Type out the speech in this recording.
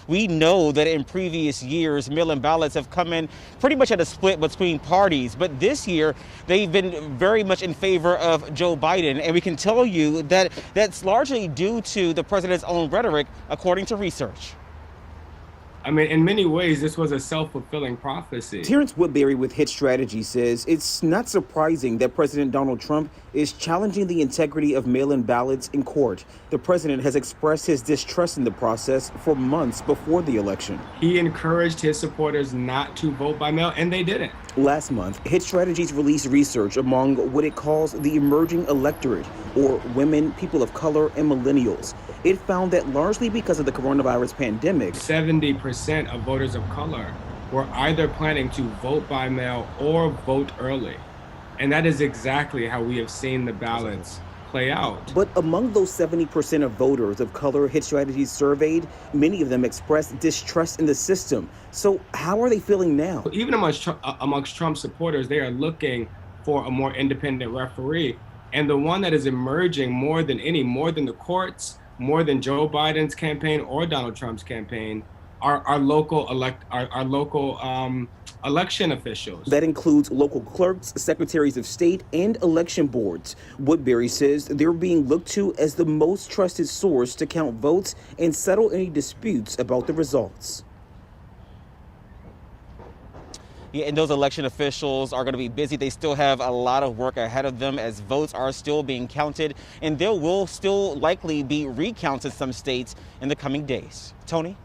We know that in previous years, mail-in ballots have come in pretty much at a split between parties. But this year, they've been very much in favor of Joe Biden. And we can tell you that that's largely due to the president's own rhetoric, according to research. I mean, in many ways, this was a self-fulfilling prophecy. Terrence Woodbury with Hit Strategy says it's not surprising that President Donald Trump is challenging the integrity of mail-in ballots in court. The president has expressed his distrust in the process for months before the election. He encouraged his supporters not to vote by mail, and they didn't. Last month, Hit Strategies released research among what it calls the emerging electorate, or women, people of color, and millennials. It found that largely because of the coronavirus pandemic, 70% of voters of color were either planning to vote by mail or vote early. And that is exactly how we have seen the ballots play out. But among those 70% of voters of color Hit Strategies surveyed, many of them expressed distrust in the system. So how are they feeling now? Even amongst Trump supporters, they are looking for a more independent referee. And the one that is emerging more than the courts, more than Joe Biden's campaign or Donald Trump's campaign, are local election officials. That includes local clerks, secretaries of state, and election boards. Woodbury says they're being looked to as the most trusted source to count votes and settle any disputes about the results. Yeah, and those election officials are going to be busy. They still have a lot of work ahead of them as votes are still being counted, and there will still likely be recounts in some states in the coming days. Tony?